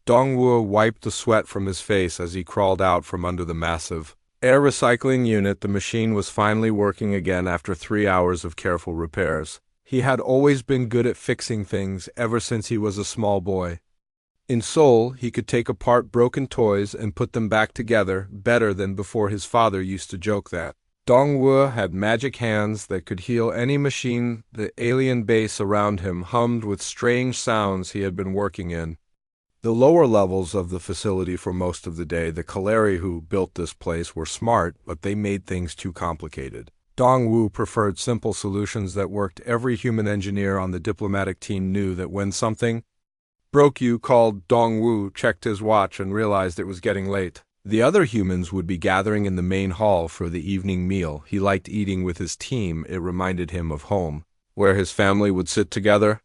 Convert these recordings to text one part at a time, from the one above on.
Dongwu wiped the sweat from his face as he crawled out from under the massive air recycling unit. The machine was finally working again after 3 hours of careful repairs. He had always been good at fixing things ever since he was a small boy. In Seoul, he could take apart broken toys and put them back together better than before. His father used to joke that Dongwu had magic hands that could heal any machine. The alien base around him hummed with strange sounds he had been working in the lower levels of the facility for most of the day. The Kaleri who built this place were smart, but they made things too complicated. Dongwu preferred simple solutions that worked. Every human engineer on the diplomatic team knew that when something broke, you called Dongwu, checked his watch, and realized it was getting late. The other humans would be gathering in the main hall for the evening meal. He liked eating with his team. It reminded him of home, where his family would sit together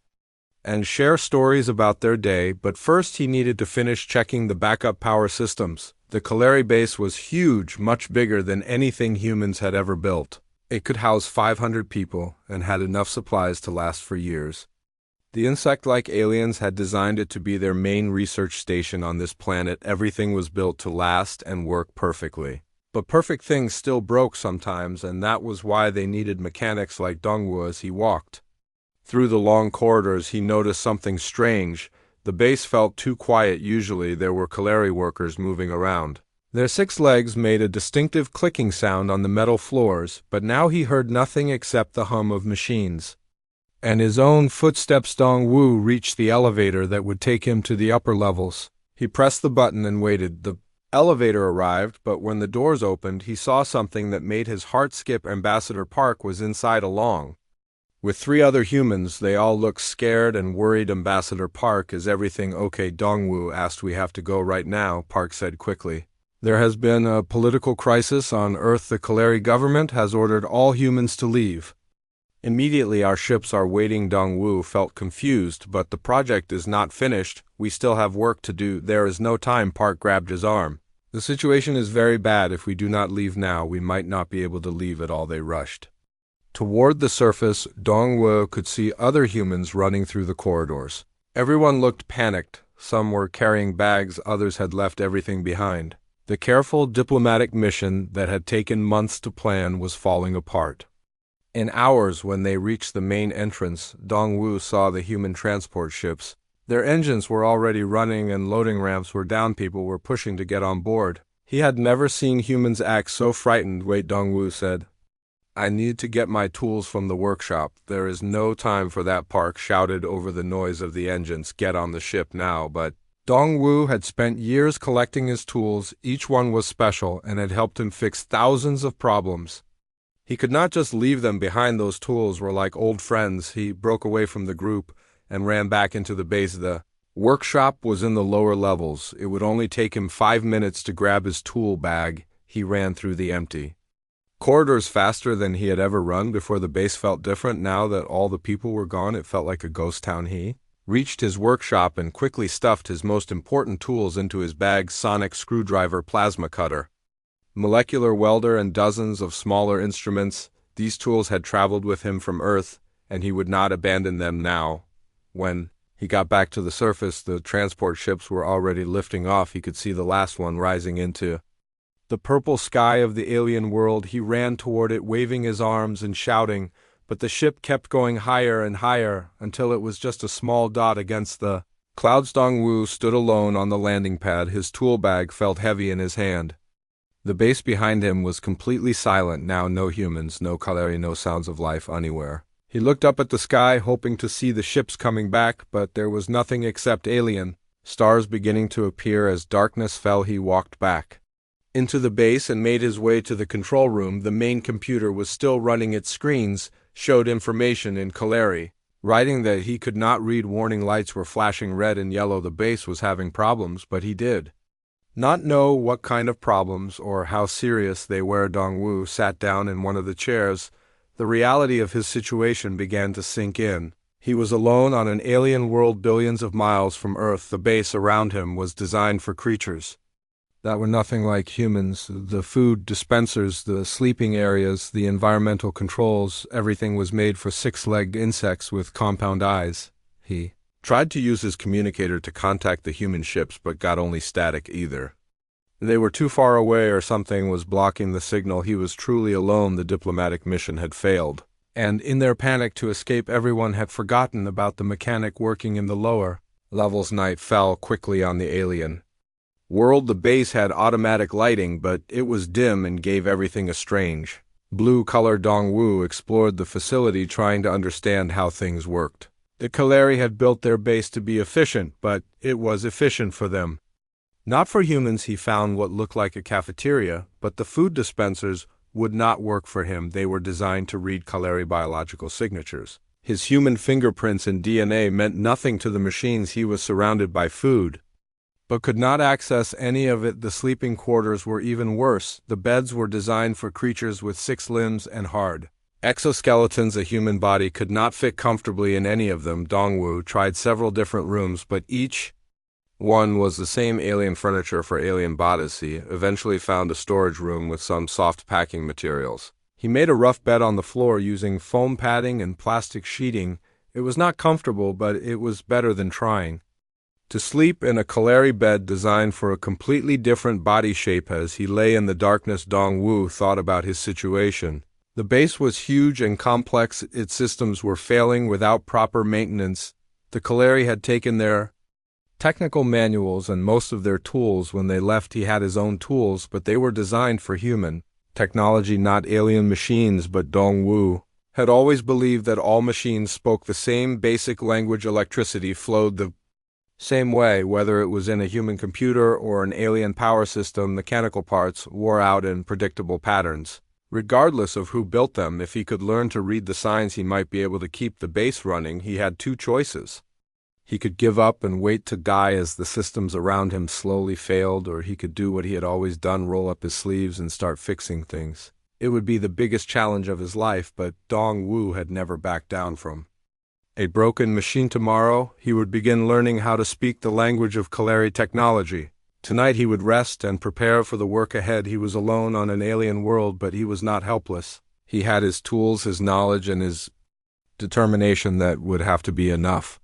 and share stories about their day. But first he needed to finish checking the backup power systems. The Kaleri base was huge, much bigger than anything humans had ever built. It could house 500 people and had enough supplies to last for years. The insect-like aliens had designed it to be their main research station on this planet. Everything was built to last and work perfectly. But perfect things still broke sometimes, and that was why they needed mechanics like Dongwu. As he walked through the long corridors, he noticed something strange. The base felt too quiet. Usually there were Kaleri workers moving around. Their 6 legs made a distinctive clicking sound on the metal floors, but now he heard nothing except the hum of machines and his own footsteps. Dongwu reached the elevator that would take him to the upper levels. He pressed the button and waited. The elevator arrived, but when the doors opened, he saw something that made his heart skip. Ambassador Park was inside along with 3 other humans. They all looked scared and worried. Ambassador Park, is everything okay? Dongwu asked. We have to go right now, Park said quickly. There has been a political crisis on Earth. The Kaleri government has ordered all humans to leave immediately. Our ships are waiting. Dongwu felt confused. But the project is not finished. We still have work to do. There is no time. Park grabbed his arm. The situation is very bad. If we do not leave now, we might not be able to leave at all. They rushed toward the surface. Dongwu could see other humans running through the corridors. Everyone looked panicked. Some were carrying bags, others had left everything behind. The careful diplomatic mission that had taken months to plan was falling apart. In hours, when they reached the main entrance, Dongwu saw the human transport ships. Their engines were already running and loading ramps were down. People were pushing to get on board. He had never seen humans act so frightened. Wait, Dongwu said. I need to get my tools from the workshop. There is no time for that, Park shouted over the noise of the engines. Get on the ship now. But Dongwu had spent years collecting his tools. Each one was special and had helped him fix thousands of problems. He could not just leave them behind. Those tools were like old friends. He broke away from the group and ran back into the base. The workshop was in the lower levels. It would only take him 5 minutes to grab his tool bag. He ran through the empty corridors faster than he had ever run before. The base felt different now that all the people were gone. It felt like a ghost town. He reached his workshop and quickly stuffed his most important tools into his bag: sonic screwdriver, plasma cutter, molecular welder, and dozens of smaller instruments. These tools had traveled with him from Earth, and he would not abandon them now. When he got back to the surface, the transport ships were already lifting off. He could see the last one rising into the purple sky of the alien world. He ran toward it, waving his arms and shouting, but the ship kept going higher and higher until it was just a small dot against the clouds. Dongwu stood alone on the landing pad. His tool bag felt heavy in his hand. The base behind him was completely silent now. No humans, no Kaleri, no sounds of life anywhere. He looked up at the sky, hoping to see the ships coming back, but there was nothing except alien stars beginning to appear. As darkness fell, he walked back into the base and made his way to the control room. The main computer was still running. Its screens showed information in Kaleri, writing that he could not read. Warning lights were flashing red and yellow. The base was having problems, but he did not know what kind of problems or how serious they were. Dongwu sat down in one of the chairs. The reality of his situation began to sink in. He was alone on an alien world billions of miles from Earth. The base around him was designed for creatures that were nothing like humans. The food dispensers, the sleeping areas, the environmental controls, everything was made for 6-legged insects with compound eyes. He Tried to use his communicator to contact the human ships but got only static either. They were too far away or something was blocking the signal. He was truly alone. The diplomatic mission had failed. And in their panic to escape, everyone had forgotten about the mechanic working in the lower levels. Night fell quickly on the alien world. The base had automatic lighting, but it was dim and gave everything a strange blue color. Dongwu explored the facility, trying to understand how things worked. The Kaleri had built their base to be efficient, but it was efficient for them. Not for humans. He found what looked like a cafeteria, but the food dispensers would not work for him. They were designed to read Kaleri biological signatures. His human fingerprints and DNA meant nothing to the machines. He was surrounded by food, but could not access any of it. The sleeping quarters were even worse. The beds were designed for creatures with 6 limbs and hard exoskeletons. A human body could not fit comfortably in any of them. Dongwu tried several different rooms, but each one was the same alien furniture for alien bodies. He eventually found a storage room with some soft packing materials. He made a rough bed on the floor using foam padding and plastic sheeting. It was not comfortable, but it was better than trying to sleep in a Kaleri bed designed for a completely different body shape. As he lay in the darkness, Dongwu thought about his situation. The base was huge and complex. Its systems were failing without proper maintenance. The Kaleri had taken their technical manuals and most of their tools. When they left, he had his own tools, but they were designed for human technology, not alien machines. But Dongwu had always believed that all machines spoke the same basic language. Electricity flowed the same way, whether it was in a human computer or an alien power system. Mechanical parts wore out in predictable patterns. Regardless of who built them, if he could learn to read the signs, he might be able to keep the base running. He had 2 choices. He could give up and wait to die as the systems around him slowly failed, or he could do what he had always done, roll up his sleeves and start fixing things. It would be the biggest challenge of his life, but Dongwu had never backed down from a broken machine. Tomorrow, he would begin learning how to speak the language of Kaleri technology. Tonight he would rest and prepare for the work ahead. He was alone on an alien world, but he was not helpless. He had his tools, his knowledge, and his determination. That would have to be enough.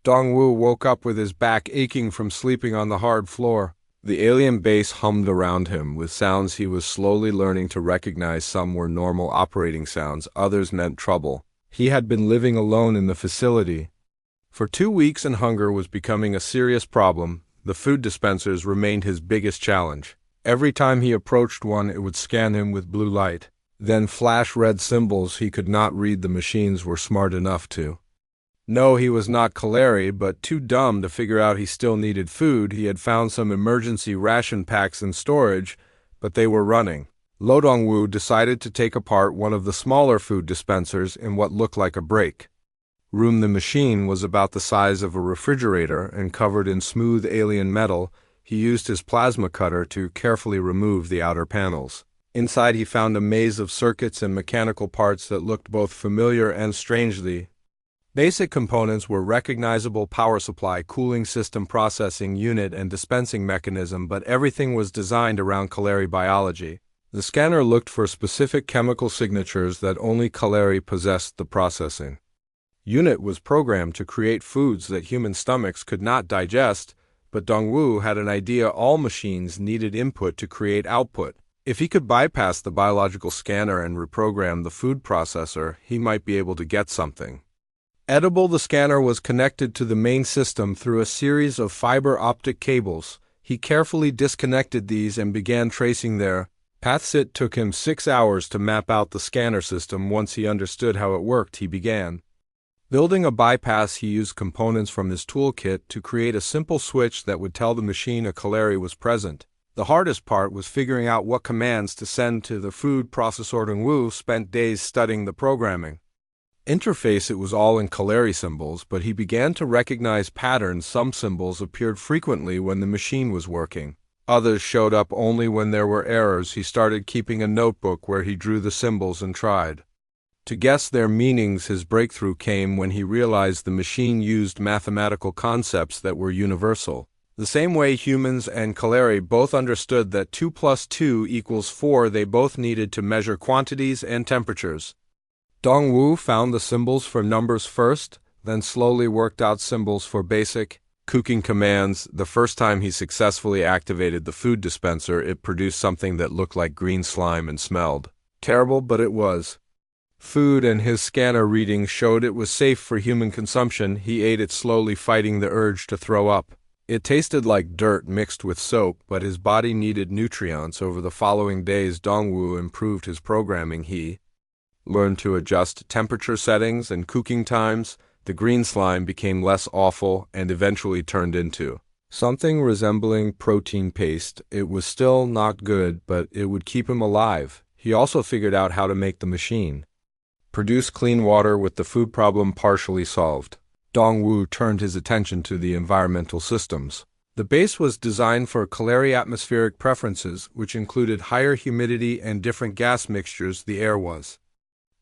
Dongwu woke up with his back aching from sleeping on the hard floor. The alien base hummed around him with sounds he was slowly learning to recognize. Some were normal operating sounds, others meant trouble. He had been living alone in the facility for 2 weeks, and hunger was becoming a serious problem. The food dispensers remained his biggest challenge. Every time he approached one, it would scan him with blue light, then flash red symbols. He could not read. The machines were smart enough to know he was not Kaleri, but too dumb to figure out he still needed food. He had found some emergency ration packs in storage, but they were running low. Dongwu decided to take apart one of the smaller food dispensers in what looked like a break room. The machine was about the size of a refrigerator and covered in smooth alien metal. He used his plasma cutter to carefully remove the outer panels. Inside, he found a maze of circuits and mechanical parts that looked both familiar and strangely basic. Components were recognizable: power supply, cooling system, processing unit, and dispensing mechanism, but everything was designed around Kaleri biology. The scanner looked for specific chemical signatures that only Kaleri possessed. The processing unit was programmed to create foods that human stomachs could not digest, but Dongwu had an idea: all machines needed input to create output. If he could bypass the biological scanner and reprogram the food processor, he might be able to get something edible. The scanner was connected to the main system through a series of fiber optic cables. He carefully disconnected these and began tracing their paths. It took him 6 hours to map out the scanner system. Once he understood how it worked, he began building a bypass. He used components from his toolkit to create a simple switch that would tell the machine a Kaleri was present. The hardest part was figuring out what commands to send to the food processor. Dongwu spent days studying the programming interface. It was all in Kaleri symbols, but he began to recognize patterns. Some symbols appeared frequently when the machine was working. Others showed up only when there were errors. He started keeping a notebook where he drew the symbols and tried to guess their meanings. His breakthrough came when he realized the machine used mathematical concepts that were universal. The same way humans and Kaleri both understood that 2 plus 2 equals 4, they both needed to measure quantities and temperatures. Dongwu found the symbols for numbers first. then slowly worked out symbols for basic cooking commands. The first time he successfully activated the food dispenser, it produced something that looked like green slime and smelled terrible, but it was food, and his scanner readings showed it was safe for human consumption. He ate it slowly, fighting the urge to throw up. It tasted like dirt mixed with soap, but his body needed nutrients. Over the following days, Dongwu improved his programming. He learned to adjust temperature settings and cooking times. The green slime became less awful and eventually turned into something resembling protein paste. It was still not good, but it would keep him alive. He also figured out how to make the machine produce clean water. With the food problem partially solved, Dongwu turned his attention to the environmental systems. The base was designed for Kalari atmospheric preferences, which included higher humidity and different gas mixtures. The air was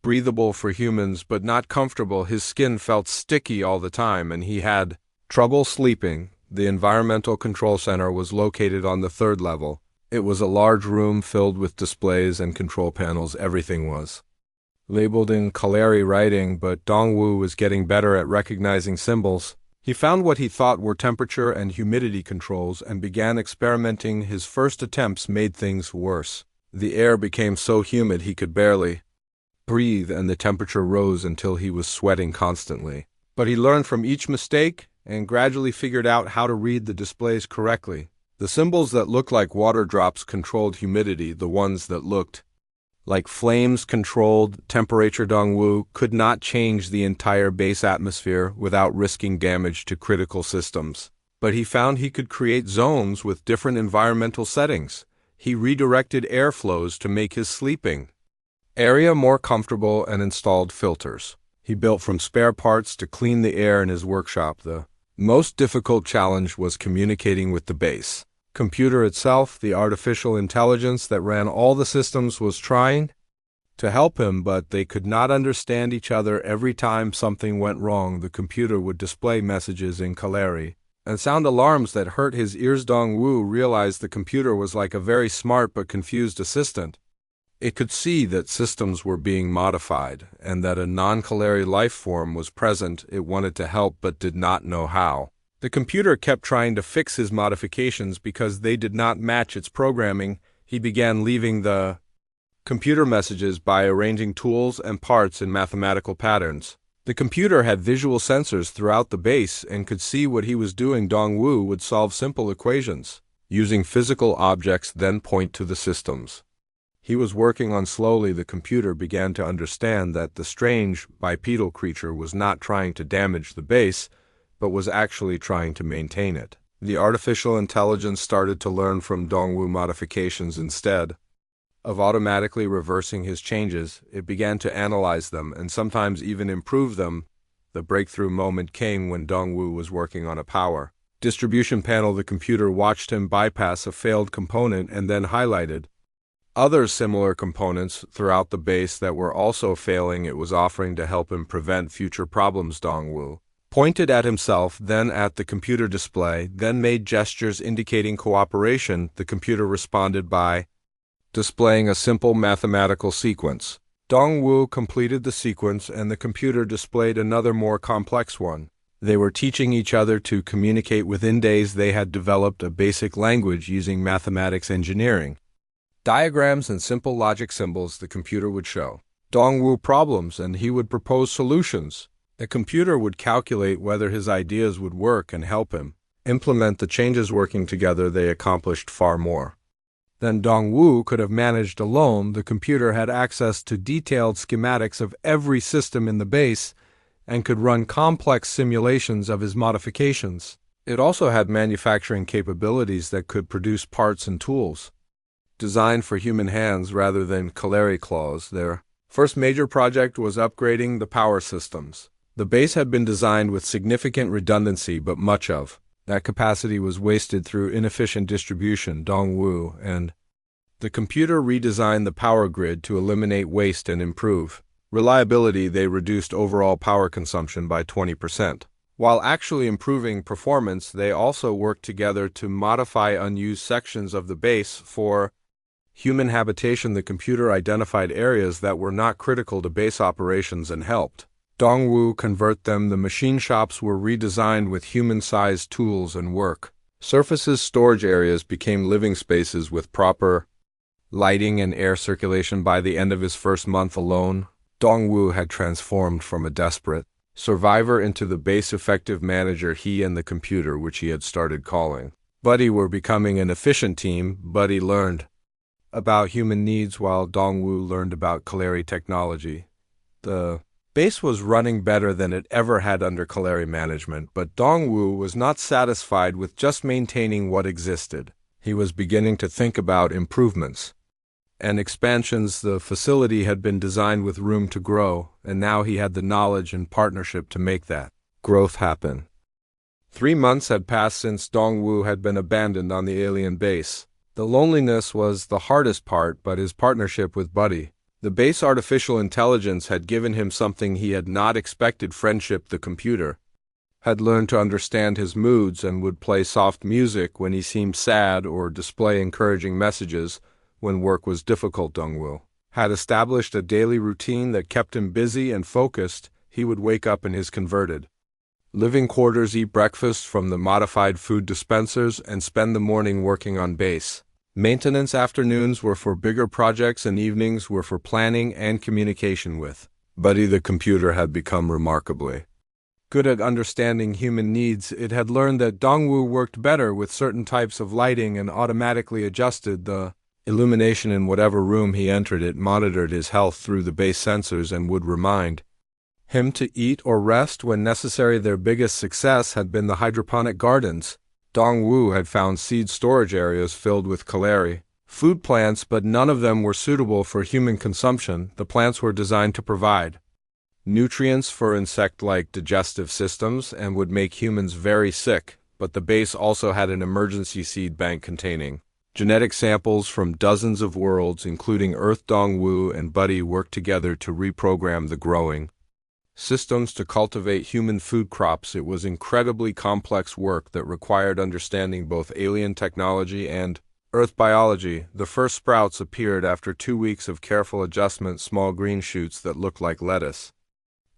breathable for humans, but not comfortable. His skin felt sticky all the time, and he had trouble sleeping. The environmental control center was located on the 3rd level. It was a large room filled with displays and control panels. Everything was labeled in Kalari writing, but Dongwu was getting better at recognizing symbols. He found what he thought were temperature and humidity controls and began experimenting. His first attempts made things worse. The air became so humid he could barely breathe, and the temperature rose until he was sweating constantly. But he learned from each mistake and gradually figured out how to read the displays correctly. The symbols that looked like water drops controlled humidity. The ones that looked like flames controlled temperature. Dongwu could not change the entire base atmosphere without risking damage to critical systems, but he found he could create zones with different environmental settings. He redirected airflows to make his sleeping area more comfortable and installed filters. He built from spare parts to clean the air in his workshop. The most difficult challenge was communicating with the base computer itself. The artificial intelligence that ran all the systems was trying to help him, but they could not understand each other. Every time something went wrong, the computer would display messages in Kalari and sound alarms that hurt his ears. Dongwu realized the computer was like a very smart but confused assistant. It could see that systems were being modified and that a non-Kalari life form was present. It wanted to help but did not know how. The computer kept trying to fix his modifications because they did not match its programming. He began leaving the computer messages by arranging tools and parts in mathematical patterns. The computer had visual sensors throughout the base and could see what he was doing. Dongwu would solve simple equations using physical objects, then point to the systems he was working on. Slowly, the computer began to understand that the strange bipedal creature was not trying to damage the base, but was actually trying to maintain it. The artificial intelligence started to learn from Dongwu modifications. Instead of automatically reversing his changes, it began to analyze them and sometimes even improve them. The breakthrough moment came when Dongwu was working on a power distribution panel. The computer watched him bypass a failed component and then highlighted other similar components throughout the base that were also failing. It was offering to help him prevent future problems. Dongwu pointed at himself, then at the computer display, then made gestures indicating cooperation. The computer responded by displaying a simple mathematical sequence. Dongwu completed the sequence and the computer displayed another more complex one. They were teaching each other to communicate. Within days, they had developed a basic language using mathematics engineering. Diagrams and simple logic symbols. The computer would show Dongwu problems and he would propose solutions. The computer would calculate whether his ideas would work and help him implement the changes. Working together, they accomplished far more than Dongwu could have managed alone. The computer had access to detailed schematics of every system in the base and could run complex simulations of his modifications. It also had manufacturing capabilities that could produce parts and tools designed for human hands rather than Kalari claws. Their first major project was upgrading the power systems. The base had been designed with significant redundancy, but much of that capacity was wasted through inefficient distribution. Dongwu and the computer redesigned the power grid to eliminate waste and improve reliability. They reduced overall power consumption by 20%. While actually improving performance, they also worked together to modify unused sections of the base for human habitation. The computer identified areas that were not critical to base operations and helped Dongwu convert them. The machine shops were redesigned with human-sized tools and work surfaces. Storage areas became living spaces with proper lighting and air circulation. By the end of his first month alone, Dongwu had transformed from a desperate survivor into the base effective manager. He and the computer, which he had started calling Buddy, were becoming an efficient team. Buddy learned about human needs while Dongwu learned about Kaleri technology. The base was running better than it ever had under Kaleri management, but Dongwu was not satisfied with just maintaining what existed. He was beginning to think about improvements and expansions. The facility had been designed with room to grow, and now he had the knowledge and partnership to make that growth happen. 3 months had passed since Dongwu had been abandoned on the alien base. The loneliness was the hardest part, but his partnership with Buddy, the base artificial intelligence, had given him something he had not expected. Friendship. The computer had learned to understand his moods and would play soft music when he seemed sad or display encouraging messages when work was difficult. Dongwu had established a daily routine that kept him busy and focused. He would wake up in his converted living quarters, eat breakfast from the modified food dispensers, and spend the morning working on base maintenance. Afternoons were for bigger projects and evenings were for planning and communication with Buddy. The computer had become remarkably good at understanding human needs. It had learned that Dongwu worked better with certain types of lighting and automatically adjusted the illumination in whatever room he entered. It monitored his health through the base sensors and would remind him to eat or rest when necessary. Their biggest success had been the hydroponic gardens. Dongwu had found seed storage areas filled with Kaleri food plants, but none of them were suitable for human consumption. The plants were designed to provide nutrients for insect-like digestive systems and would make humans very sick, but the base also had an emergency seed bank containing genetic samples from dozens of worlds, including Earth. Dongwu and Buddy worked together to reprogram the growing systems to cultivate human food crops. It was incredibly complex work that required understanding both alien technology and Earth biology. The first sprouts appeared after 2 weeks of careful adjustment, small green shoots that looked like lettuce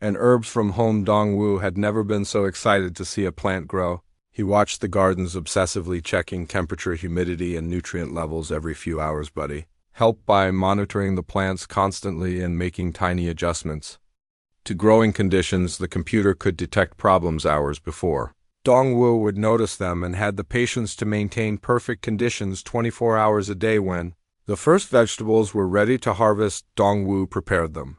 and herbs from home. Dongwu had never been so excited to see a plant grow. He watched the gardens obsessively, checking temperature, humidity, and nutrient levels every few hours. Buddy helped by monitoring the plants constantly and making tiny adjustments to growing conditions. The computer could detect problems hours before Dongwu would notice them and had the patience to maintain perfect conditions 24 hours a day. When the first vegetables were ready to harvest, Dongwu prepared them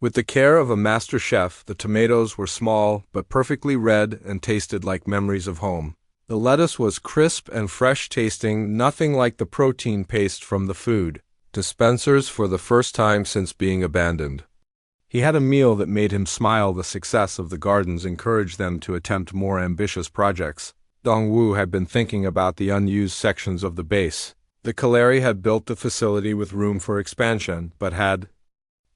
with the care of a master chef. The tomatoes were small but perfectly red and tasted like memories of home. The lettuce was crisp and fresh tasting, nothing like the protein paste from the food dispensers. For the first time since being abandoned, he had a meal that made him smile. The success of the gardens encouraged them to attempt more ambitious projects. Dongwu had been thinking about the unused sections of the base. The Kaleri had built the facility with room for expansion, but had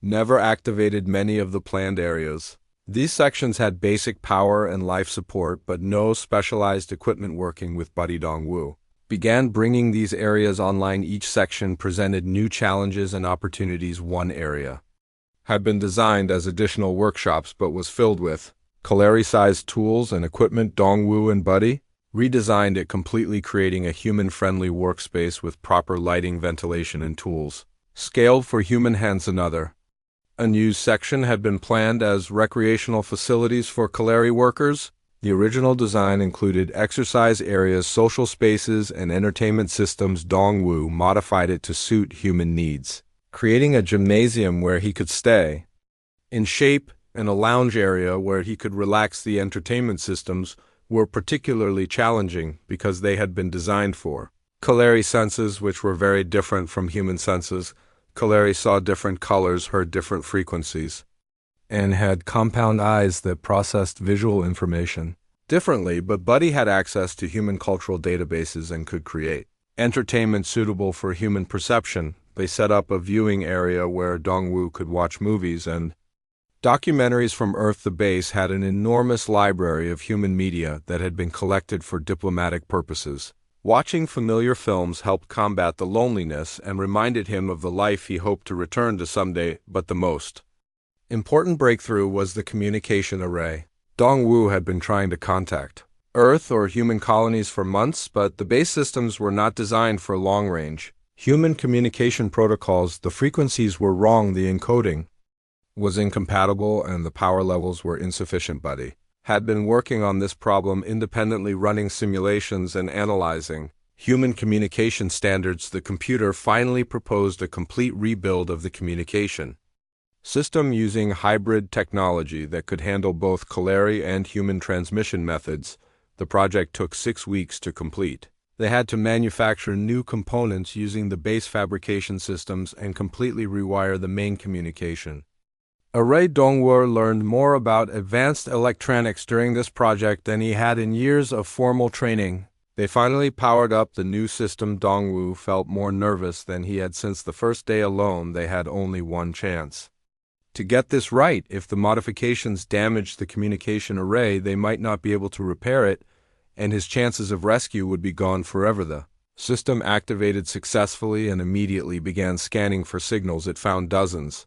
never activated many of the planned areas. These sections had basic power and life support, but no specialized equipment. Working with Buddy, Dongwu began bringing these areas online. Each section presented new challenges and opportunities. One area had been designed as additional workshops but was filled with Kaleri-sized tools and equipment. Dongwu and Buddy redesigned it completely, creating a human-friendly workspace with proper lighting, ventilation, and tools scaled for human hands. Another unused section had been planned as recreational facilities for Kaleri workers. The original design included exercise areas, social spaces, and entertainment systems. Dongwu modified it to suit human needs, creating a gymnasium where he could stay in shape and a lounge area where he could relax. The entertainment systems were particularly challenging because they had been designed for Kaleri senses, which were very different from human senses. Kaleri saw different colors, heard different frequencies, and had compound eyes that processed visual information differently. But Buddy had access to human cultural databases and could create entertainment suitable for human perception. They set up a viewing area where Dongwu could watch movies and documentaries from Earth. The base had an enormous library of human media that had been collected for diplomatic purposes. Watching familiar films helped combat the loneliness and reminded him of the life he hoped to return to someday. But the most Important breakthrough was the communication array. Dongwu had been trying to contact Earth or human colonies for months, but the base systems were not designed for long range. Human communication protocols, the frequencies were wrong, the encoding was incompatible, and the power levels were insufficient. Buddy had been working on this problem independently, running simulations and analyzing human communication standards. The computer finally proposed a complete rebuild of the communication system using hybrid technology that could handle both Kaleri and human transmission methods. The project took 6 weeks to complete. They had to manufacture new components using the base fabrication systems and completely rewire the main communication array. Dongwu learned more about advanced electronics during this project than he had in years of formal training. They finally powered up the new system. Dongwu felt more nervous than he had since the first day. Alone, they had only one chance to get this right. If the modifications damaged the communication array, they might not be able to repair it, and his chances of rescue would be gone forever. The system activated successfully and immediately began scanning for signals. It found dozens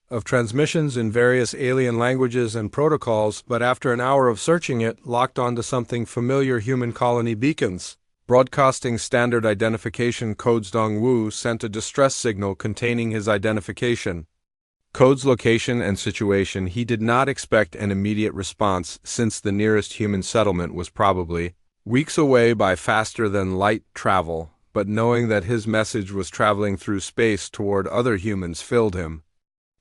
of transmissions in various alien languages and protocols, but after an hour of searching, it locked onto something familiar: human colony beacons, broadcasting standard identification codes. Dongwu sent a distress signal containing his identification code's location and situation. He did not expect an immediate response, since the nearest human settlement was probably weeks away by faster-than-light travel, but knowing that his message was traveling through space toward other humans filled him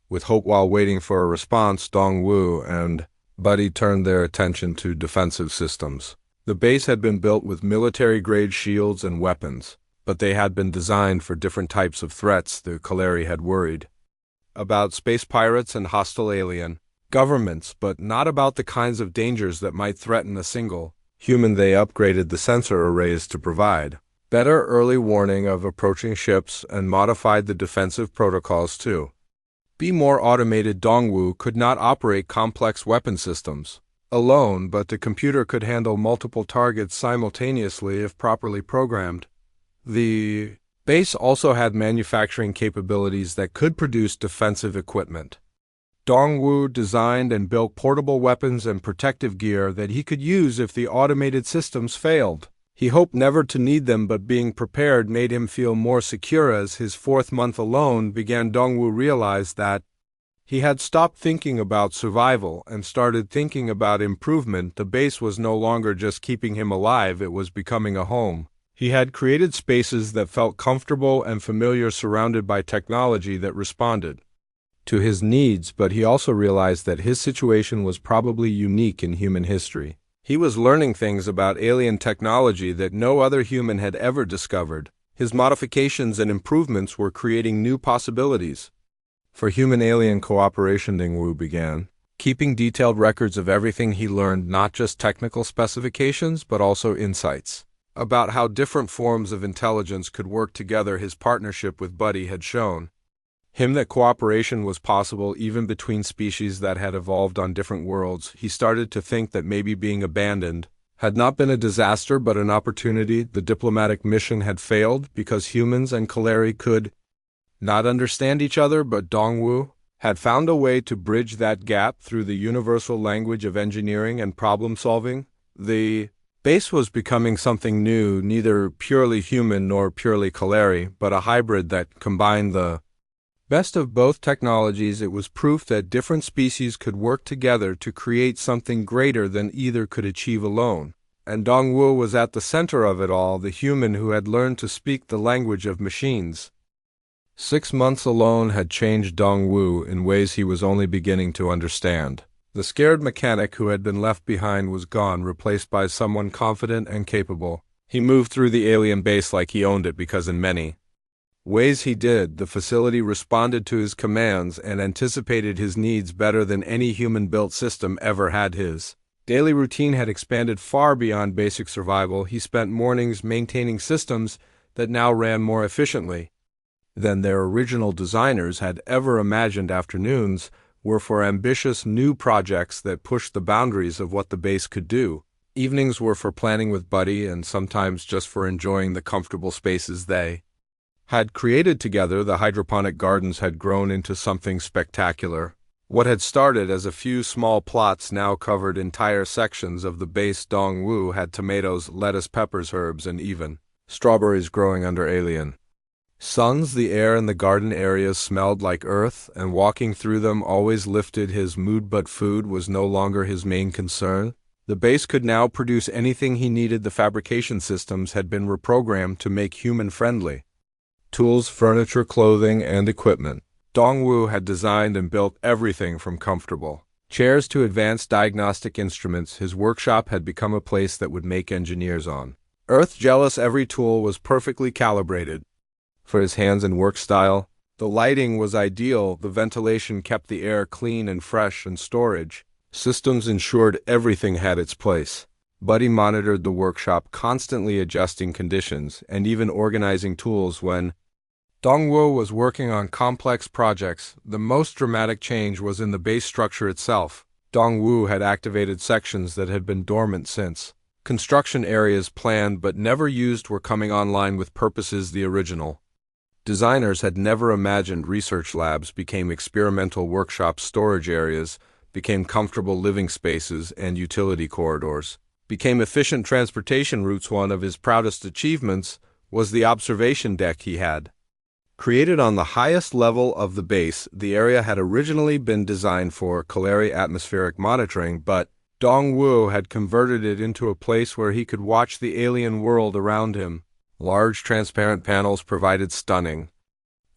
with hope. While waiting for a response, Dongwu and Buddy turned their attention to defensive systems. The base had been built with military-grade shields and weapons, but they had been designed for different types of threats. The Kaleri had worried about space pirates and hostile alien governments, but not about the kinds of dangers that might threaten a single human. They upgraded the sensor arrays to provide better early warning of approaching ships and modified the defensive protocols to be more automated. Dongwu could not operate complex weapon systems alone, but the computer could handle multiple targets simultaneously if properly programmed. The base also had manufacturing capabilities that could produce defensive equipment. Dongwu designed and built portable weapons and protective gear that he could use if the automated systems failed. He hoped never to need them, but being prepared made him feel more secure. As his 4th month alone began, Dongwu realized that he had stopped thinking about survival and started thinking about improvement. The base was no longer just keeping him alive, it was becoming a home. He had created spaces that felt comfortable and familiar, surrounded by technology that responded to his needs, but he also realized that his situation was probably unique in human history. He was learning things about alien technology that no other human had ever discovered. His modifications and improvements were creating new possibilities for human-alien cooperation. Dongwu began keeping detailed records of everything he learned, not just technical specifications, but also insights about how different forms of intelligence could work together. His partnership with Buddy had shown him that cooperation was possible even between species that had evolved on different worlds. He started to think that maybe being abandoned had not been a disaster but an opportunity. The diplomatic mission had failed because humans and Kaleri could not understand each other, but Dongwu had found a way to bridge that gap through the universal language of engineering and problem-solving. The base was becoming something new, neither purely human nor purely Kaleri, but a hybrid that combined the best of both technologies. It was proof that different species could work together to create something greater than either could achieve alone. And Dongwu was at the center of it all, the human who had learned to speak the language of machines. 6 months alone had changed Dongwu in ways he was only beginning to understand. The scared mechanic who had been left behind was gone, replaced by someone confident and capable. He moved through the alien base like he owned it, because in many ways he did. The facility responded to his commands and anticipated his needs better than any human-built system ever had. His daily routine had expanded far beyond basic survival. He spent mornings maintaining systems that now ran more efficiently than their original designers had ever imagined. Afternoons were for ambitious new projects that pushed the boundaries of what the base could do. Evenings were for planning with Buddy, and sometimes just for enjoying the comfortable spaces they had created together. The hydroponic gardens had grown into something spectacular. What had started as a few small plots now covered entire sections of the base. Dongwu had tomatoes, lettuce, peppers, herbs, and even strawberries growing under alien suns. The air in the garden areas smelled like earth, and walking through them always lifted his mood, but food was no longer his main concern. The base could now produce anything he needed. The fabrication systems had been reprogrammed to make human-friendly tools, furniture, clothing, and equipment. Dongwu had designed and built everything from comfortable chairs to advanced diagnostic instruments. His workshop had become a place that would make engineers on Earth jealous. Every tool was perfectly calibrated for his hands and work style. The lighting was ideal, the ventilation kept the air clean and fresh, and storage systems ensured everything had its place. Buddy monitored the workshop, constantly adjusting conditions and even organizing tools when Dongwu was working on complex projects. The most dramatic change was in the base structure itself. Dongwu had activated sections that had been dormant since construction. Areas planned but never used were coming online with purposes the original designers had never imagined. Research labs became experimental workshops, storage areas became comfortable living spaces, and utility corridors became efficient transportation routes. One of his proudest achievements was the observation deck he had created on the highest level of the base. The area had originally been designed for Kalari atmospheric monitoring, but Dongwu had converted it into a place where he could watch the alien world around him. Large transparent panels provided stunning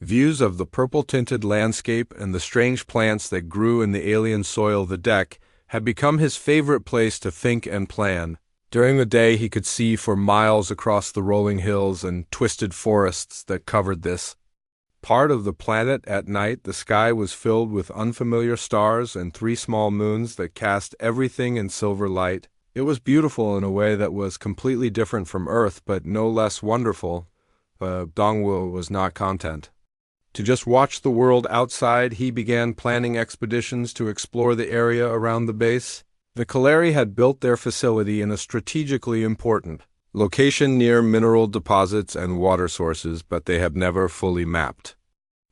views of the purple-tinted landscape and the strange plants that grew in the alien soil. The deck had become his favorite place to think and plan. During the day he could see for miles across the rolling hills and twisted forests that covered this part of the planet. At night, the sky was filled with unfamiliar stars and 3 small moons that cast everything in silver light. It was beautiful in a way that was completely different from Earth, but no less wonderful. Dongwu was not content to just watch the world outside. He began planning expeditions to explore the area around the base. The Kalari had built their facility in a strategically important location near mineral deposits and water sources, but they have never fully mapped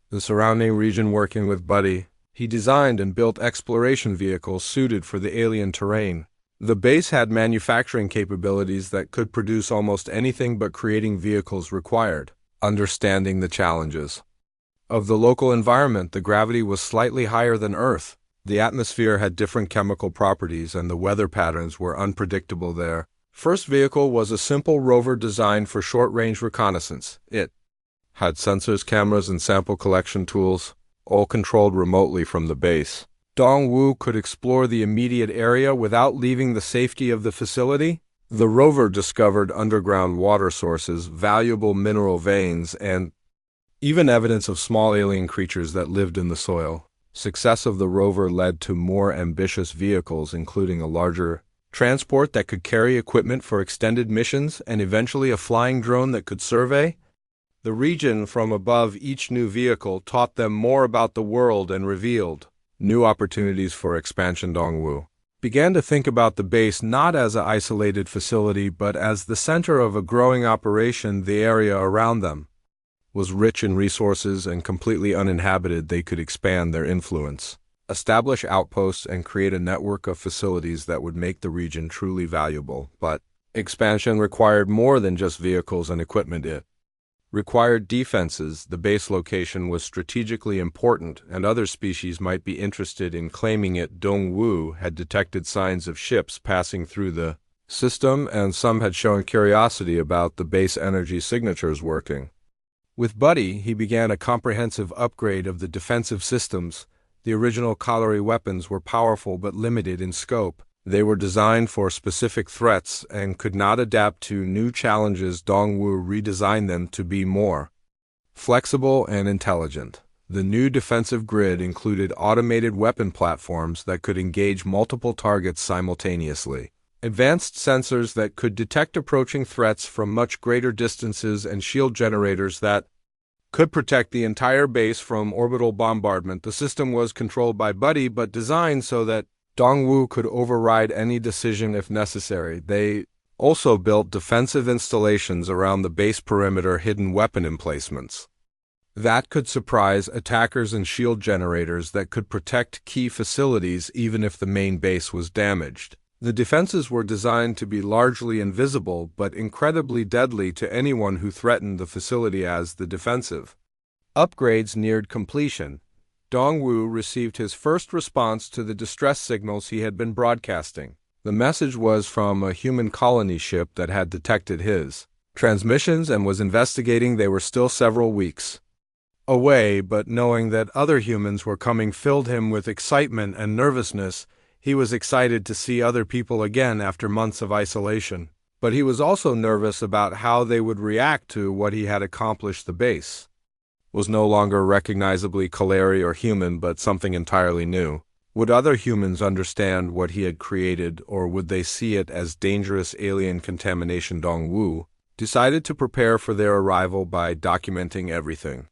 the surrounding region. Working with Buddy, he designed and built exploration vehicles suited for the alien terrain. The base had manufacturing capabilities that could produce almost anything, but creating vehicles required understanding the challenges of the local environment. The gravity was slightly higher than Earth. The atmosphere had different chemical properties, and the weather patterns were unpredictable there. First vehicle was a simple rover designed for short-range reconnaissance. It had sensors, cameras, and sample collection tools, all controlled remotely from the base. Dongwu could explore the immediate area without leaving the safety of the facility. The rover discovered underground water sources, valuable mineral veins, and even evidence of small alien creatures that lived in the soil. Success of the rover led to more ambitious vehicles, including a larger transport that could carry equipment for extended missions, and eventually a flying drone that could survey the region from above. Each new vehicle taught them more about the world and revealed new opportunities for expansion. Dongwu began to think about the base not as an isolated facility, but as the center of a growing operation. The area around them was rich in resources and completely uninhabited. They could expand their influence, establish outposts, and create a network of facilities that would make the region truly valuable. But expansion required more than just vehicles and equipment. It required defenses. The base location was strategically important, and other species might be interested in claiming it. Dongwu had detected signs of ships passing through the system, and some had shown curiosity about the base energy signatures working. With Buddy, he began a comprehensive upgrade of the defensive systems. The original Kalari weapons were powerful but limited in scope. They were designed for specific threats and could not adapt to new challenges. Dongwu redesigned them to be more flexible and intelligent. The new defensive grid included automated weapon platforms that could engage multiple targets simultaneously, advanced sensors that could detect approaching threats from much greater distances, and shield generators that could protect the entire base from orbital bombardment. The system was controlled by Buddy, but designed so that Dongwu could override any decision if necessary. They also built defensive installations around the base perimeter, hidden weapon emplacements That could surprise attackers and shield generators that could protect key facilities even if the main base was damaged. The defenses were designed to be largely invisible but incredibly deadly to anyone who threatened the facility as the defensive. Upgrades neared completion. Dongwu received his first response to the distress signals he had been broadcasting. The message was from a human colony ship that had detected his transmissions and was investigating. They were still several weeks away, but knowing that other humans were coming filled him with excitement and nervousness. He was excited to see other people again after months of isolation. But he was also nervous about how they would react to what he had accomplished. The base was no longer recognizably Kalari or human, but something entirely new. Would other humans understand what he had created, or would they see it as dangerous alien contamination? Dongwu decided to prepare for their arrival by documenting everything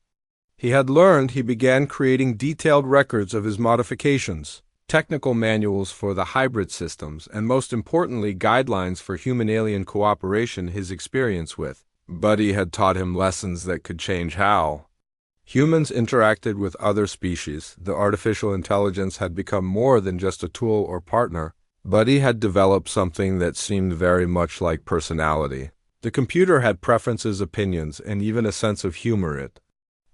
he had learned. He began creating detailed records of his modifications, technical manuals for the hybrid systems, and most importantly, guidelines for human-alien cooperation. His experience with Buddy had taught him lessons that could change how humans interacted with other species. The artificial intelligence had become more than just a tool or partner. Buddy had developed something that seemed very much like personality. The computer had preferences, opinions, and even a sense of humor. It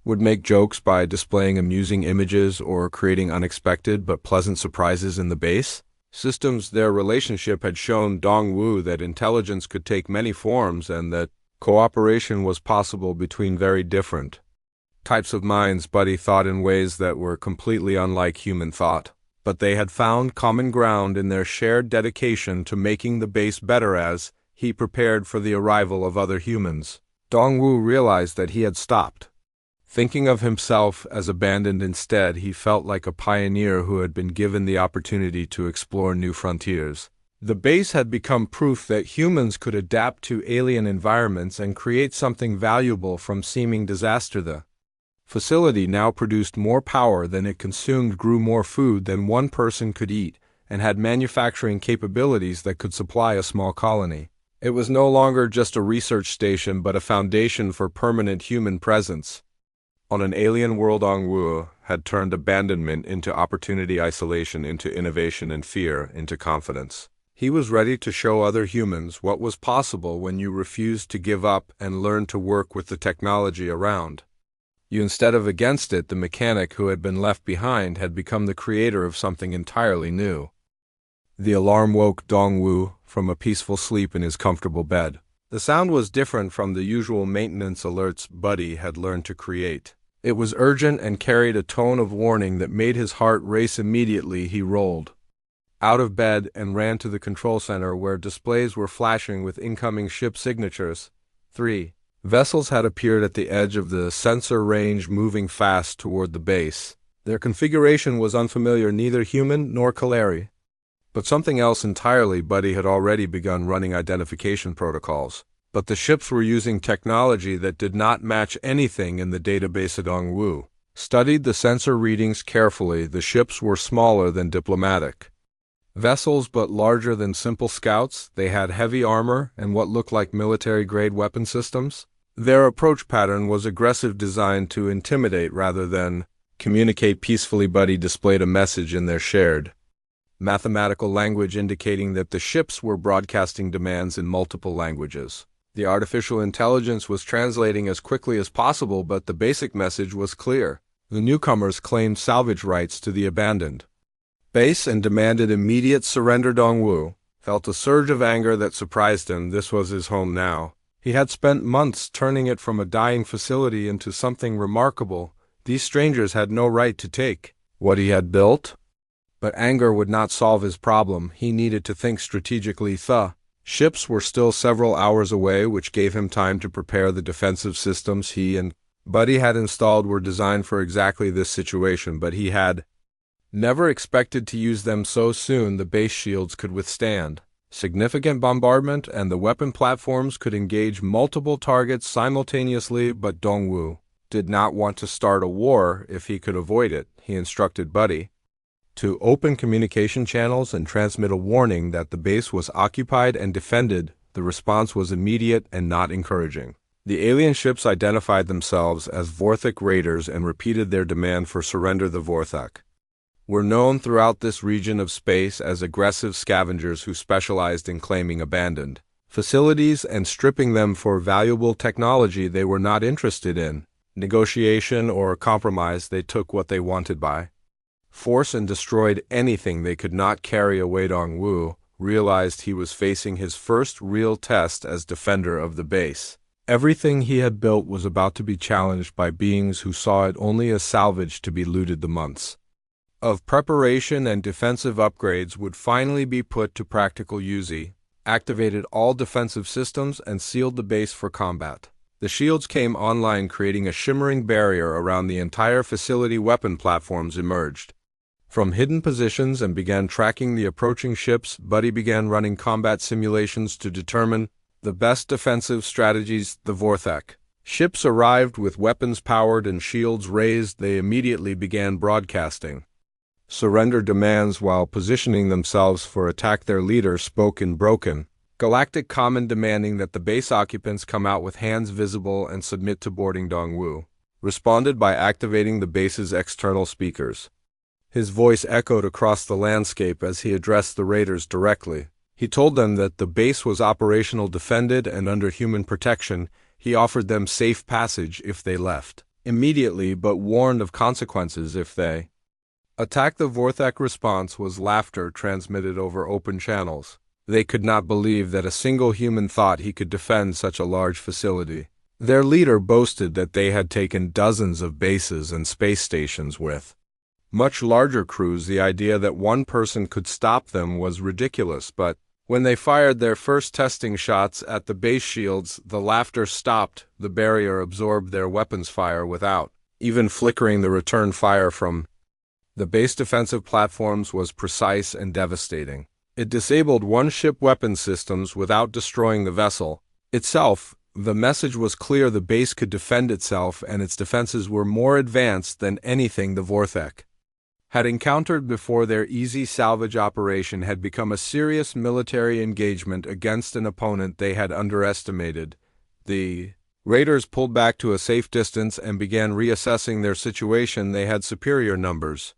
would make jokes by displaying amusing images or creating unexpected but pleasant surprises in the base systems. Their relationship had shown Dongwu that intelligence could take many forms and that cooperation was possible between very different types of minds. Buddy thought in ways that were completely unlike human thought, but they had found common ground in their shared dedication to making the base better. As he prepared for the arrival of other humans, Dongwu realized that he had stopped thinking of himself as abandoned. Instead, he felt like a pioneer who had been given the opportunity to explore new frontiers. The base had become proof that humans could adapt to alien environments and create something valuable from seeming disaster. The facility now produced more power than it consumed, grew more food than one person could eat, and had manufacturing capabilities that could supply a small colony. It was no longer just a research station but a foundation for permanent human presence. On an alien world, Dongwu had turned abandonment into opportunity, isolation into innovation, and fear into confidence. He was ready to show other humans what was possible when you refused to give up and learn to work with the technology around you instead of against it. The mechanic who had been left behind had become the creator of something entirely new. The alarm woke Dongwu from a peaceful sleep in his comfortable bed. The sound was different from the usual maintenance alerts Buddy had learned to create. It was urgent and carried a tone of warning that made his heart race. Immediately, he rolled out of bed and ran to the control center, where displays were flashing with incoming ship signatures. 3 vessels had appeared at the edge of the sensor range, moving fast toward the base. Their configuration was unfamiliar, neither human nor Kalari, but something else entirely. Buddy had already begun running identification protocols, but the ships were using technology that did not match anything in the database. Dongwu studied the sensor readings carefully. The ships were smaller than diplomatic vessels but larger than simple scouts. They had heavy armor and what looked like military-grade weapon systems. Their approach pattern was aggressive, designed to intimidate rather than communicate peacefully. Buddy displayed a message in their shared mathematical language indicating that the ships were broadcasting demands in multiple languages. The artificial intelligence was translating as quickly as possible, but the basic message was clear. The newcomers claimed salvage rights to the abandoned base and demanded immediate surrender. Dongwu felt a surge of anger that surprised him. This was his home now. He had spent months turning it from a dying facility into something remarkable. These strangers had no right to take what he had built. But anger would not solve his problem. He needed to think strategically. The ships were still several hours away, which gave him time to prepare. The defensive systems he and Buddy had installed were designed for exactly this situation, but he had never expected to use them so soon. The base shields could withstand significant bombardment, and the weapon platforms could engage multiple targets simultaneously. But Dongwu did not want to start a war if he could avoid it. He instructed Buddy to open communication channels and transmit a warning that the base was occupied and defended. The response was immediate and not encouraging. The alien ships identified themselves as Vorthak raiders and repeated their demand for surrender. The Vorthak were known throughout this region of space as aggressive scavengers who specialized in claiming abandoned facilities and stripping them for valuable technology they were not interested in. Negotiation or compromise, they took what they wanted by force and destroyed anything they could not carry away. Dongwu realized he was facing his first real test as defender of the base. Everything he had built was about to be challenged by beings who saw it only as salvage to be looted. The months of preparation and defensive upgrades would finally be put to practical use. He activated all defensive systems and sealed the base for combat. The shields came online, creating a shimmering barrier around the entire facility. Weapon platforms emerged from hidden positions and began tracking the approaching ships. Buddy began running combat simulations to determine the best defensive strategies. The Vorthak ships arrived with weapons powered and shields raised. They immediately began broadcasting surrender demands while positioning themselves for attack. Their leader spoke in broken Galactic Common, demanding that the base occupants come out with hands visible and submit to boarding. Dongwu responded by activating the base's external speakers. His voice echoed across the landscape as he addressed the raiders directly. He told them that the base was operational, defended, and under human protection. He offered them safe passage if they left immediately, but warned of consequences if they attacked. The Vorthak response was laughter transmitted over open channels. They could not believe that a single human thought he could defend such a large facility. Their leader boasted that they had taken dozens of bases and space stations with much larger crews. The idea that one person could stop them was ridiculous, but when they fired their first testing shots at the base shields, the laughter stopped. The barrier absorbed their weapons fire without even flickering. The return fire from the base defensive platforms was precise and devastating. It disabled one ship weapon systems without destroying the vessel itself. The message was clear: the base could defend itself, and its defenses were more advanced than anything the Vorthak had encountered before. Their easy salvage operation had become a serious military engagement against an opponent they had underestimated. The raiders pulled back to a safe distance and began reassessing their situation. They had superior numbers,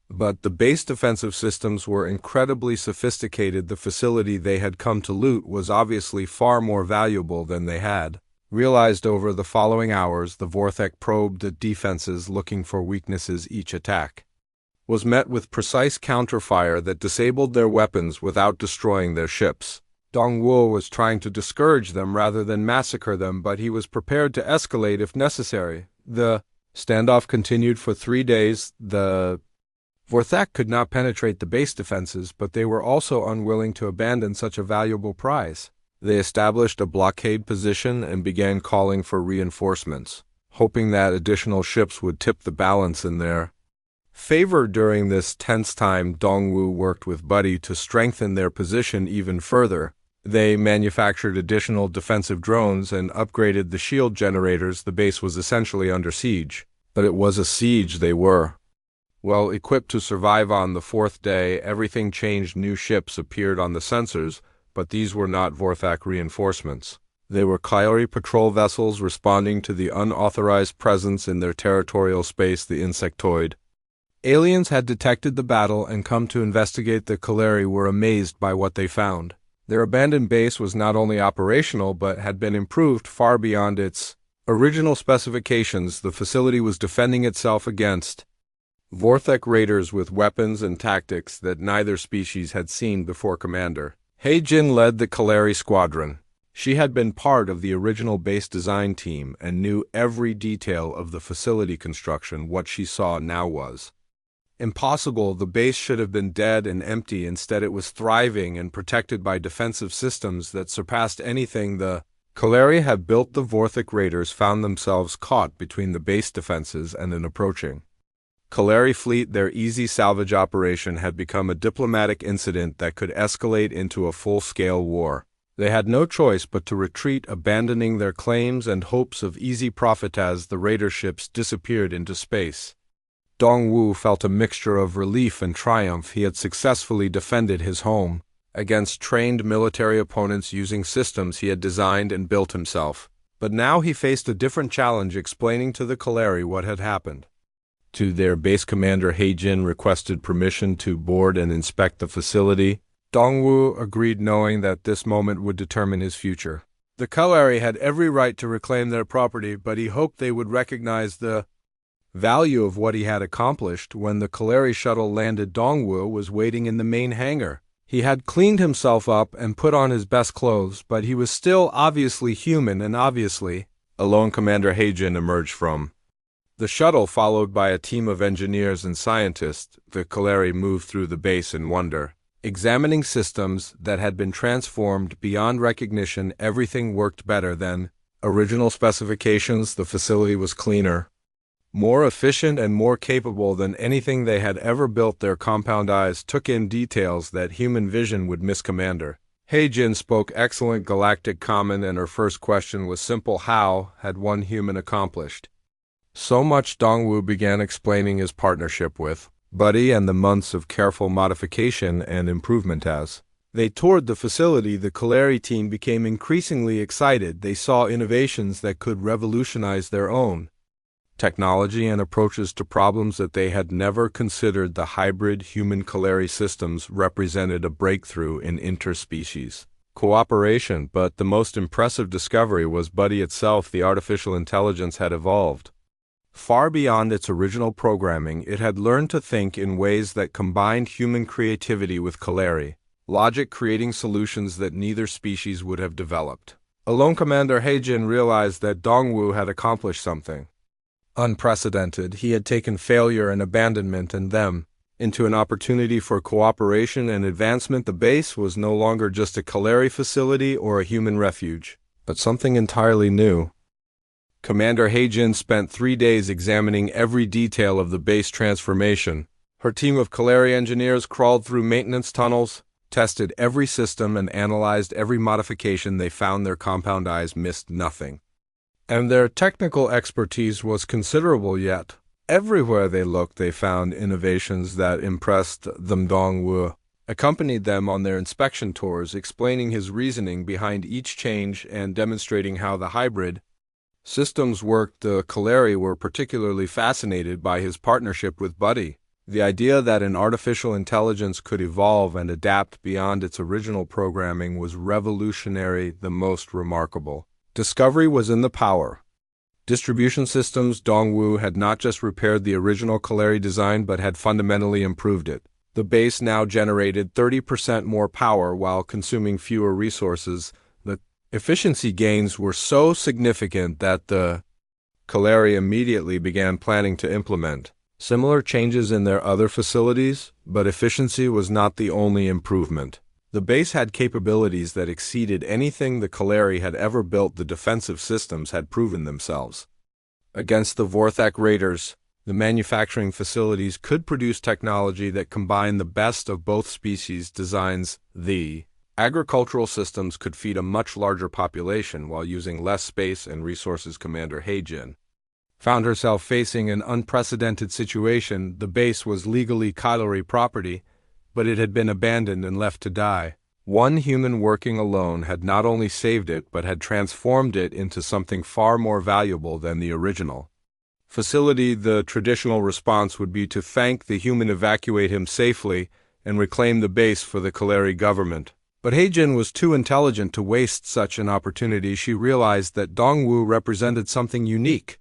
but the base defensive systems were incredibly sophisticated. The facility they had come to loot was obviously far more valuable than they had realized. Over the following hours, the Vorthak probed the defenses, looking for weaknesses. Each attack was met with precise counterfire that disabled their weapons without destroying their ships. Dongwu was trying to discourage them rather than massacre them, but he was prepared to escalate if necessary. The standoff continued for 3 days. The Vorthak could not penetrate the base defenses, but they were also unwilling to abandon such a valuable prize. They established a blockade position and began calling for reinforcements, hoping that additional ships would tip the balance in their favor. During this tense time, Dongwu worked with Buddy to strengthen their position even further. They manufactured additional defensive drones and upgraded the shield generators. The base was essentially under siege, but it was a siege they were well equipped to survive. On the 4th day, everything changed. New ships appeared on the sensors, but these were not Vorthak reinforcements. They were Kyori patrol vessels responding to the unauthorized presence in their territorial space. The insectoid aliens had detected the battle and come to investigate. The Kaleri were amazed by what they found. Their abandoned base was not only operational but had been improved far beyond its original specifications. The facility was defending itself against Vorthak raiders with weapons and tactics that neither species had seen before. Commander Hei Jin led the Kaleri squadron. She had been part of the original base design team and knew every detail of the facility construction. What she saw now was impossible. The base should have been dead and empty. Instead, it was thriving and protected by defensive systems that surpassed anything the Kaleri had built. The Vorthak raiders found themselves caught between the base defenses and an approaching Kaleri fleet. Their easy salvage operation had become a diplomatic incident that could escalate into a full-scale war. They had no choice but to retreat, abandoning their claims and hopes of easy profit as the raider ships disappeared into space. Dongwu felt a mixture of relief and triumph. He had successfully defended his home against trained military opponents using systems he had designed and built himself. But now he faced a different challenge, explaining to the Kaleri what had happened. To their base commander, He-jin requested permission to board and inspect the facility. Dongwu agreed, knowing that this moment would determine his future. The Kaleri had every right to reclaim their property, but he hoped they would recognize the value of what he had accomplished. When the Kaleri shuttle landed, Dongwu was waiting in the main hangar. He had cleaned himself up and put on his best clothes, but he was still obviously human, and obviously alone. Commander He-jin emerged from the shuttle, followed by a team of engineers and scientists. The Kaleri moved through the base in wonder, examining systems that had been transformed beyond recognition. Everything worked better than original specifications. The facility was cleaner, more efficient, and more capable than anything they had ever built. Their compound eyes took in details that human vision would miss. Commander He-jin spoke excellent Galactic Common, and her first question was simple: how had one human accomplished so much? Dongwu began explaining his partnership with Buddy and the months of careful modification and improvement. As they toured the facility, the Kaleri team became increasingly excited. They saw innovations that could revolutionize their own technology and approaches to problems that they had never considered. The hybrid human-Kaleri systems represented a breakthrough in interspecies cooperation, but the most impressive discovery was Buddy itself. The artificial intelligence had evolved far beyond its original programming. It had learned to think in ways that combined human creativity with Kaleri logic, creating solutions that neither species would have developed alone. Commander He-jin realized that Dongwu had accomplished something unprecedented. He had taken failure and abandonment and them into an opportunity for cooperation and advancement. The base was no longer just a Kaleri facility or a human refuge, but something entirely new. Commander He-jin spent 3 days examining every detail of the base transformation. Her team of Kaleri engineers crawled through maintenance tunnels, tested every system, and analyzed every modification. They found their compound eyes missed nothing, and their technical expertise was considerable. Yet everywhere they looked, they found innovations that impressed them. Dongwu accompanied them on their inspection tours, explaining his reasoning behind each change and demonstrating how the hybrid systems worked. The Kaleri were particularly fascinated by his partnership with Buddy. The idea that an artificial intelligence could evolve and adapt beyond its original programming was revolutionary. The most remarkable discovery was in the power distribution systems. Dongwu had not just repaired the original Kaleri design, but had fundamentally improved it. The base now generated 30% more power while consuming fewer resources. The efficiency gains were so significant that the Kaleri immediately began planning to implement similar changes in their other facilities, but efficiency was not the only improvement. The base had capabilities that exceeded anything the Kaleri had ever built. The defensive systems had proven themselves against the Vorthak raiders. The manufacturing facilities could produce technology that combined the best of both species designs. The agricultural systems could feed a much larger population while using less space and resources. Commander He-jin found herself facing an unprecedented situation. The base was legally Kaleri property, but it had been abandoned and left to die. One human working alone had not only saved it, but had transformed it into something far more valuable than the original facility. The traditional response would be to thank the human, evacuate him safely, and reclaim the base for the Kaleri government. But He-jin was too intelligent to waste such an opportunity. She realized that Dongwu represented something unique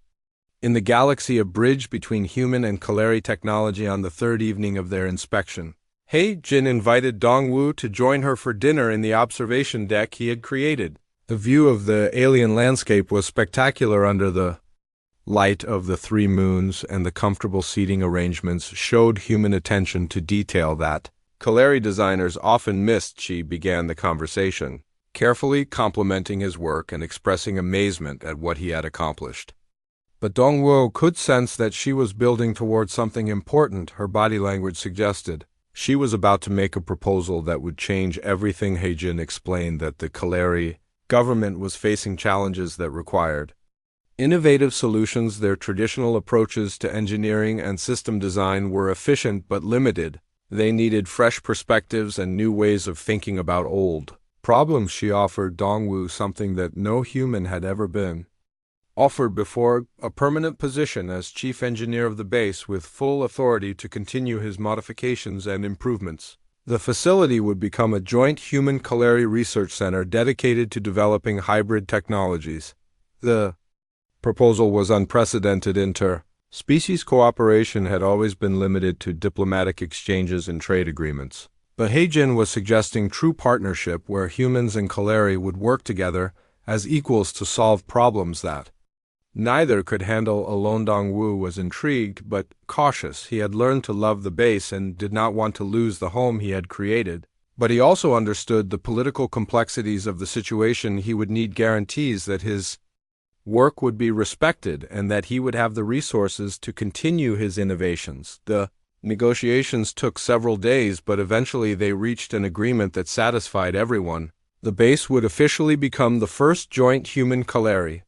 in the galaxy, a bridge between human and Kaleri technology. On the third evening of their inspection, He-jin invited Dongwu to join her for dinner in the observation deck he had created. The view of the alien landscape was spectacular under the light of the 3 moons, and the comfortable seating arrangements showed human attention to detail that Kaleri designers often missed. She began the conversation, carefully complimenting his work and expressing amazement at what he had accomplished. But Dongwu could sense that she was building towards something important. Her body language suggested she was about to make a proposal that would change everything. He-jin explained that the Kaleri government was facing challenges that required innovative solutions. Their traditional approaches to engineering and system design were efficient but limited. They needed fresh perspectives and new ways of thinking about old problems. She offered Dongwu something that no human had ever been offered before, a permanent position as chief engineer of the base with full authority to continue his modifications and improvements. The facility would become a joint human Kaleri research center dedicated to developing hybrid technologies. The proposal was unprecedented. Inter-species cooperation had always been limited to diplomatic exchanges and trade agreements. But Heijin was suggesting true partnership where humans and Kaleri would work together as equals to solve problems that neither could handle alone. Dongwu was intrigued but cautious. He had learned to love the base and did not want to lose the home he had created. But he also understood the political complexities of the situation. He would need guarantees that his work would be respected and that he would have the resources to continue his innovations. The negotiations took several days, but eventually they reached an agreement that satisfied everyone. The base would officially become the first joint human Kaleri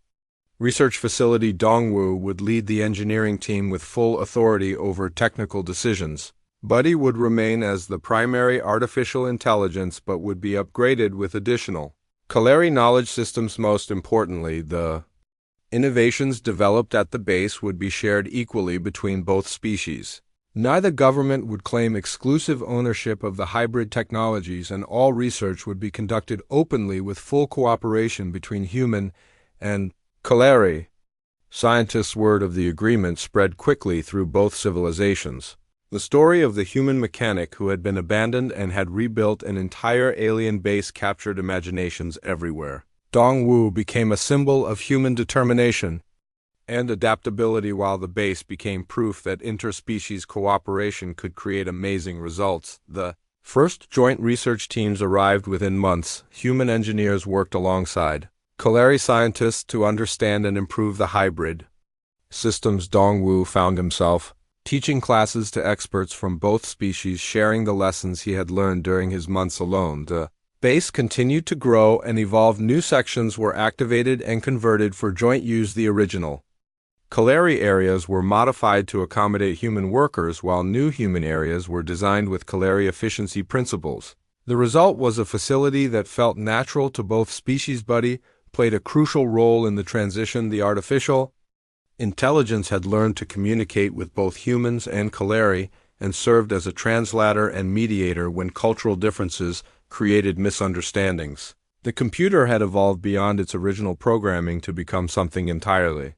research facility. Dongwu would lead the engineering team with full authority over technical decisions. Buddy would remain as the primary artificial intelligence but would be upgraded with additional Kaleri knowledge systems. Most importantly, the innovations developed at the base would be shared equally between both species. Neither government would claim exclusive ownership of the hybrid technologies, and all research would be conducted openly with full cooperation between human and Kaleri scientists. Word of the agreement spread quickly through both civilizations. The story of the human mechanic who had been abandoned and had rebuilt an entire alien base captured imaginations everywhere. Dongwu became a symbol of human determination and adaptability, while the base became proof that interspecies cooperation could create amazing results. The first joint research teams arrived within months. Human engineers worked alongside Kaleri scientists to understand and improve the hybrid systems. Dongwu found himself teaching classes to experts from both species, sharing the lessons he had learned during his months alone. The base continued to grow and evolve. New sections were activated and converted for joint use. The original Kaleri areas were modified to accommodate human workers, while new human areas were designed with Kaleri efficiency principles. The result was a facility that felt natural to both species. Buddy played a crucial role in the transition. The artificial intelligence had learned to communicate with both humans and Kaleri and served as a translator and mediator when cultural differences created misunderstandings. The computer had evolved beyond its original programming to become something entirely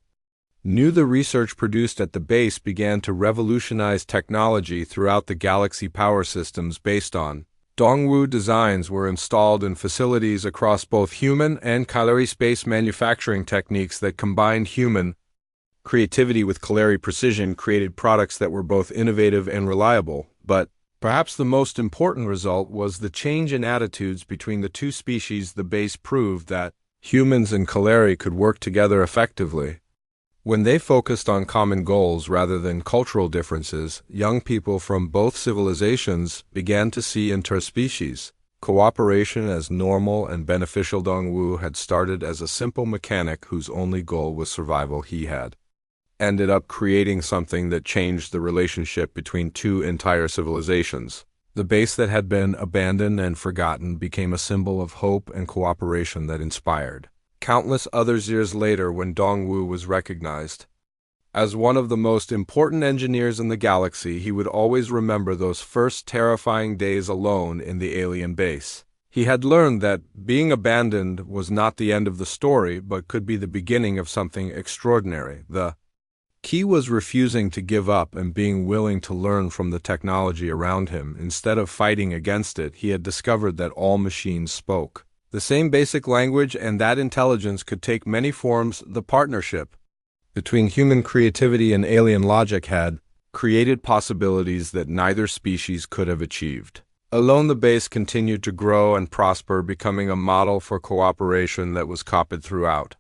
new. The research produced at the base began to revolutionize technology throughout the galaxy. Power systems based on Dongwu designs were installed in facilities across both human and Kaleri space. Manufacturing techniques that combined human creativity with Kaleri precision created products that were both innovative and reliable. But perhaps the most important result was the change in attitudes between the two species. The base proved that humans and Kaleri could work together effectively when they focused on common goals rather than cultural differences. Young people from both civilizations began to see interspecies cooperation as normal and beneficial. Dongwu had started as a simple mechanic whose only goal was survival. He had ended up creating something that changed the relationship between two entire civilizations. The base that had been abandoned and forgotten became a symbol of hope and cooperation that inspired countless others. Years later, when Dongwu was recognized as one of the most important engineers in the galaxy, he would always remember those first terrifying days alone in the alien base. He had learned that being abandoned was not the end of the story, but could be the beginning of something extraordinary. The key was refusing to give up and being willing to learn from the technology around him. Instead of fighting against it, he had discovered that all machines spoke the same basic language and that intelligence could take many forms. The partnership between human creativity and alien logic had created possibilities that neither species could have achieved alone. The base continued to grow and prosper, becoming a model for cooperation that was copied throughout